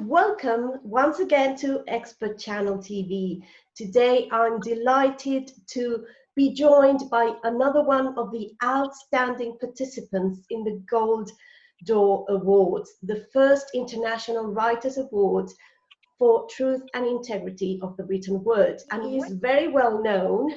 and welcome once again to Expert Channel TV. Today I'm delighted to be joined by another one of the outstanding participants in the Gold Door Awards, the first International Writers Awards for Truth and Integrity of the Written Word. And he is very well known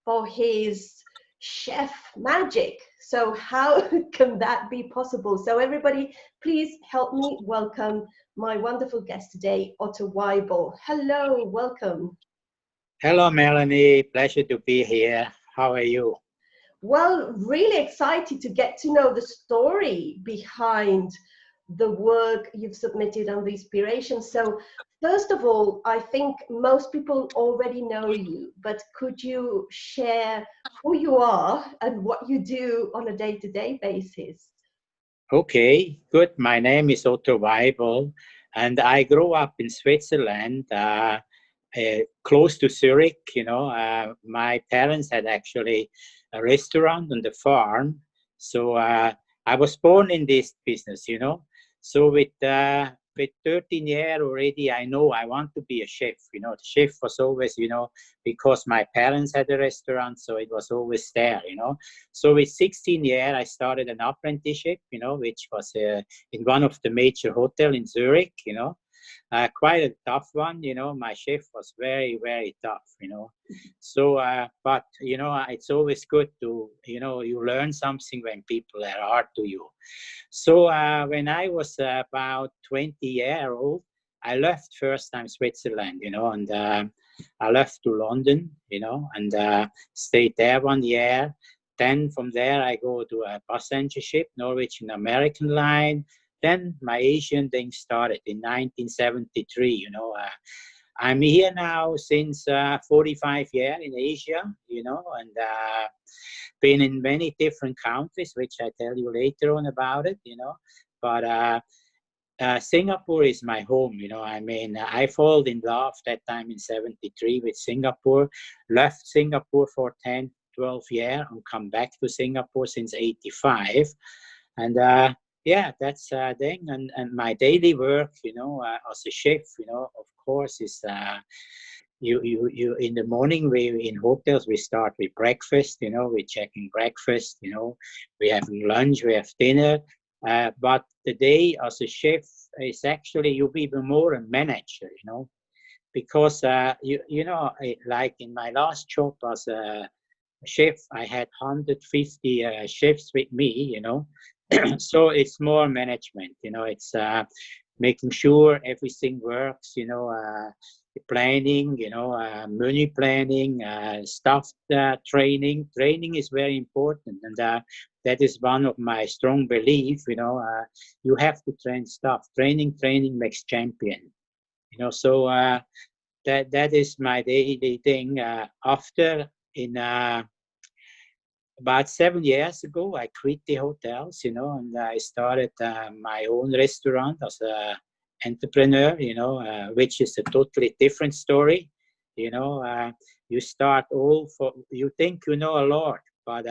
for his chef magic. So how can that be possible? So everybody, please help me welcome my wonderful guest today, Otto Weibel. Hello, welcome. Hello, Melanie. Pleasure to be here. How are you? Well, really excited to get to know the story behind the work you've submitted and the inspiration. So first of all, I think most people already know you, but could you share who you are and what you do on a day-to-day basis? Okay, good. My name is Otto Weibel, and I grew up in Switzerland, close to Zurich. My parents had actually a restaurant on the farm, so I was born in this business. So with 13 years already, I know I want to be a chef. The chef was always, because my parents had a restaurant, so it was always there. So with 16 years, I started an apprenticeship, which was in one of the major hotels in Zurich. Quite a tough one. My chef was very, very tough. So, but, it's always good to, you learn something when people are hard to you. So when I was about 20 years old, I left first time Switzerland, and I left to London, and stayed there 1 year. Then from there, I go to a passenger ship, Norwegian American line. Then my Asian thing started in 1973. I'm here now since 45 years in Asia, and been in many different countries, which I tell you later on about it. But Singapore is my home. I fall in love that time in 73 with Singapore, left Singapore for 10, 12 years and come back to Singapore since 85. And yeah, that's the thing. And my daily work, as a chef, of course, is you in the morning, we in hotels, we start with breakfast, we're checking breakfast, we have lunch, we have dinner. But the day as a chef is actually, you'll be more a manager, because, like in my last job as a chef, I had 150 chefs with me, so it's more management, it's making sure everything works, planning, menu planning, staff training. Training is very important, and that is one of my strong beliefs. You have to train staff. Training makes champion. So that is my daily thing. After in about 7 years ago, I quit the hotels, and I started my own restaurant as a entrepreneur, which is a totally different story. You start you think you know a lot, but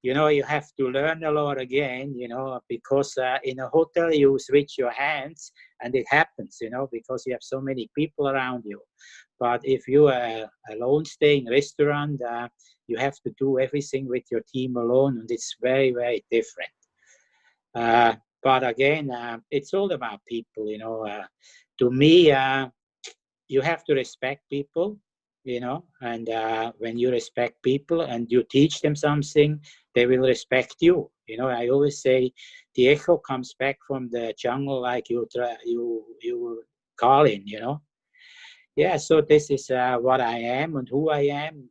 you have to learn a lot again, because in a hotel you switch your hands and it happens, because you have so many people around you. But if you are alone staying restaurant, you have to do everything with your team alone, and it's very, very different. But again, it's all about people, to me, you have to respect people, and when you respect people and you teach them something, they will respect you. I always say the echo comes back from the jungle like you call in, Yeah, so this is what I am and who I am, and,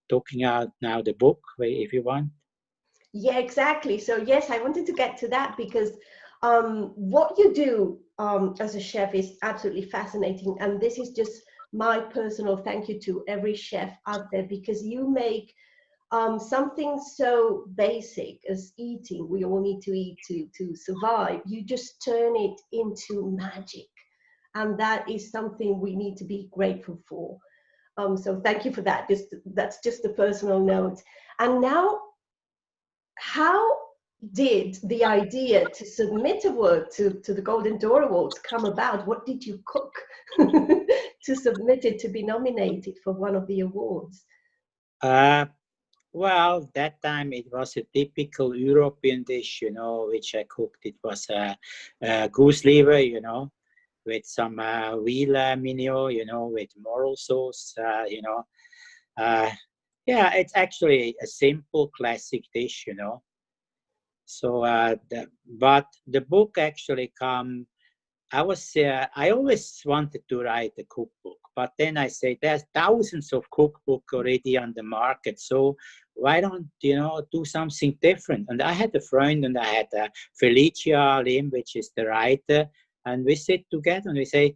talking out now the book, if you want. Yeah, exactly. So yes, I wanted to get to that because what you do as a chef is absolutely fascinating. And this is just my personal thank you to every chef out there, because you make something so basic as eating. We all need to eat to survive. You just turn it into magic. And that is something we need to be grateful for. So thank you for that. That's just a personal note. And now, how did the idea to submit a work to the Golden Door Awards come about? What did you cook to submit it to be nominated for one of the awards? Uh, well, that time it was a typical European dish, which I cooked. It was a goose liver, with some veal mignon, with moral sauce, Uh, yeah, it's actually a simple classic dish, So, but the book actually come. I always wanted to write a cookbook, but then I say there's thousands of cookbook already on the market. So why don't do something different? And I had a friend, and I had Felicia Lim, which is the writer, and we sit together and we say,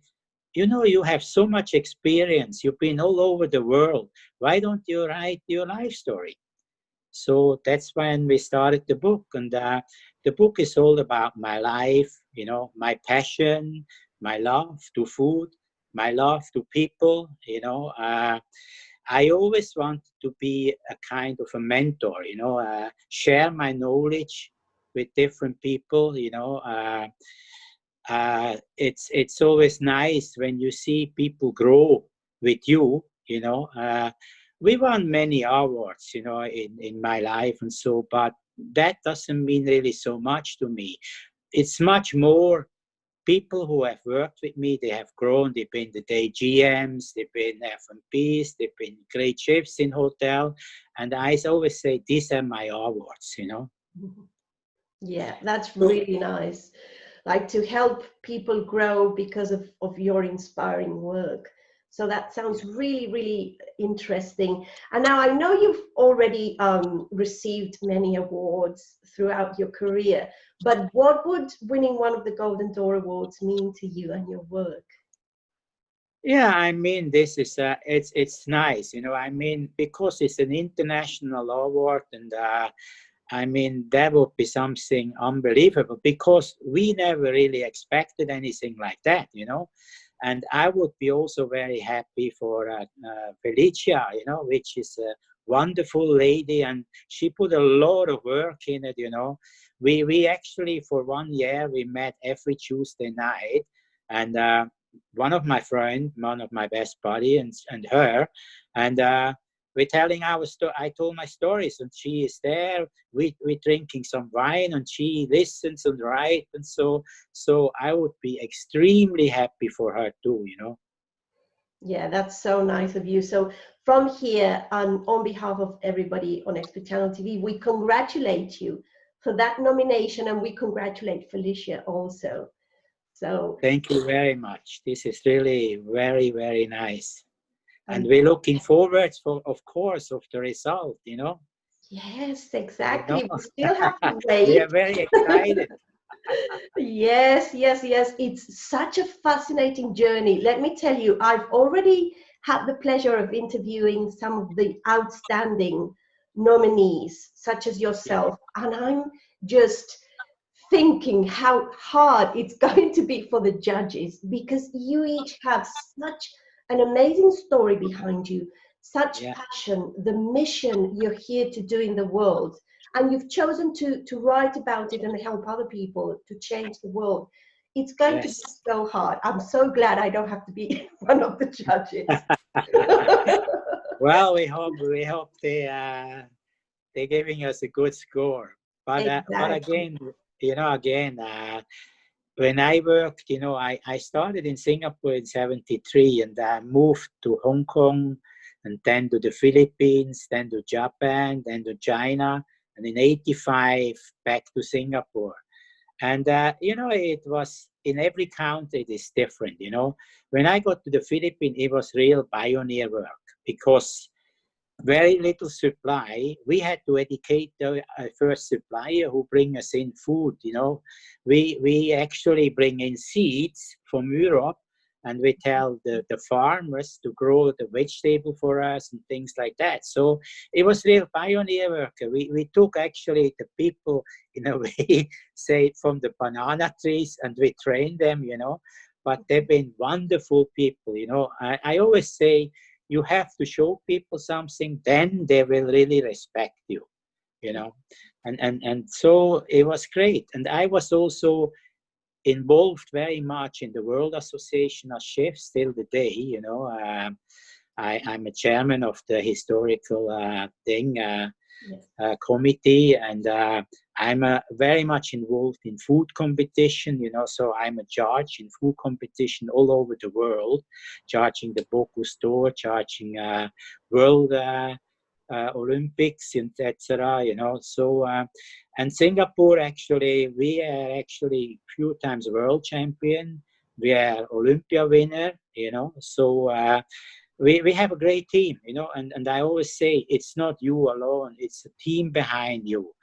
you have so much experience. You've been all over the world. Why don't you write your life story? So that's when we started the book. And the book is all about my life, my passion, my love to food, my love to people. I always wanted to be a kind of a mentor, share my knowledge with different people. It's always nice when you see people grow with you. We won many awards, in my life and so, but that doesn't mean really so much to me. It's much more people who have worked with me. They have grown. They've been the day GMs. They've been F&Ps. They've been great chefs in hotel. And I always say, these are my awards. Yeah, that's really nice. Like to help people grow because of your inspiring work. So that sounds really, really interesting. And now I know you've already received many awards throughout your career, but what would winning one of the Golden Door Awards mean to you and your work? Yeah, I mean, this is it's nice, I mean, because it's an international award, and I mean, that would be something unbelievable because we never really expected anything like that, And I would be also very happy for Felicia, which is a wonderful lady, and she put a lot of work in it, We actually, for 1 year, we met every Tuesday night, and one of my friend, one of my best buddy, and her, and we're telling our story. I told my stories, and she is there. We drinking some wine, and she listens and writes, and so I would be extremely happy for her too. Yeah, that's so nice of you. So from here, on behalf of everybody on Expert Channel TV, we congratulate you for that nomination, and we congratulate Felicia also. So Thank you very much. This is really very, very nice. And we're looking forward for, of course, of the result. yes, You know, exactly. We still have to we are wait. very excited. Yes, yes, yes. It's such a fascinating journey. Let me tell you, I've already had the pleasure of interviewing some of the outstanding nominees, such as Yeah, yourself, and I'm just thinking how hard it's going to be for the judges because you each have such an amazing story behind you, such yeah, passion, the mission you're here to do in the world, and you've chosen to write about it and help other people to change the world. It's going to be yes. so hard. I'm so glad I don't have to be one of the judges. Well, we hope they're giving us a good score. But Exactly. again, again, when I worked, I started in Singapore in '73, and I moved to Hong Kong, and then to the Philippines, then to Japan, then to China, and in '85 back to Singapore. And it was in every country it is different. When I got to the Philippines, it was real pioneer work because very little supply. We had to educate the first supplier who bring us in food. We actually bring in seeds from Europe, and we tell the farmers to grow the vegetable for us and things like that. So it was real pioneer work. We took actually the people in a way, say from the banana trees, and we trained them. But they've been wonderful people. I always say you have to show people something, then they will really respect you. and so it was great. And I was also involved very much in the World Association of Chefs till the day. I'm a chairman of the historical Yes. committee, and I'm very much involved in food competition. So I'm a judge in food competition all over the world, judging the Bocuse d'Or, judging World Olympics, and etc. So and Singapore, actually, we are actually few times world champion. We are Olympia winner. So. We have a great team, and I always say it's not you alone, it's a team behind you.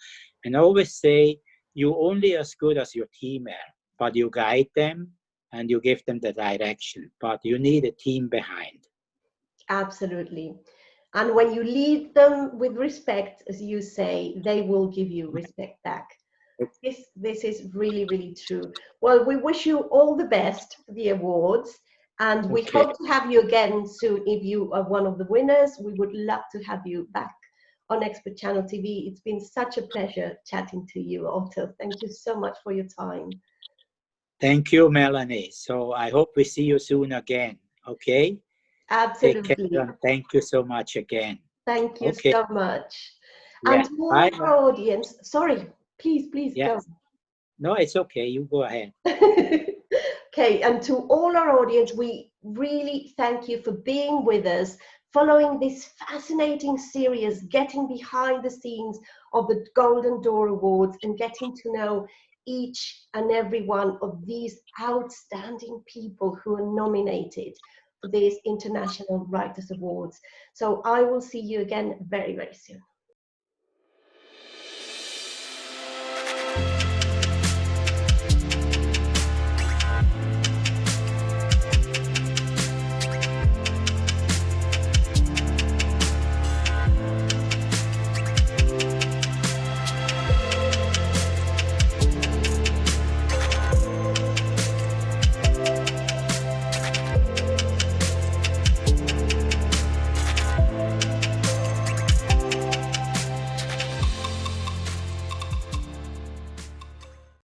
And I always say you're only as good as your team are, but you guide them and you give them the direction, but you need a team behind. Absolutely. And when you lead them with respect, as you say, they will give you respect back. This is really, really true. Well, we wish you all the best for the awards, and we Okay. hope to have you again soon. If you are one of the winners, we would love to have you back on Expert Channel TV. It's been such a pleasure chatting to you, Otto. Thank you so much for your time. Thank you, Melanie. So I hope we see you soon again. Okay. Take care Absolutely. and thank you so much again. Thank you Okay. so much. And Yeah. to all Bye. our audience, sorry, please Yeah. go. No, it's okay. You go ahead. Okay, and to all our audience, we really thank you for being with us, following this fascinating series, getting behind the scenes of the Golden Door Awards and getting to know each and every one of these outstanding people who are nominated for these International Writers Awards. So I will see you again very, very soon.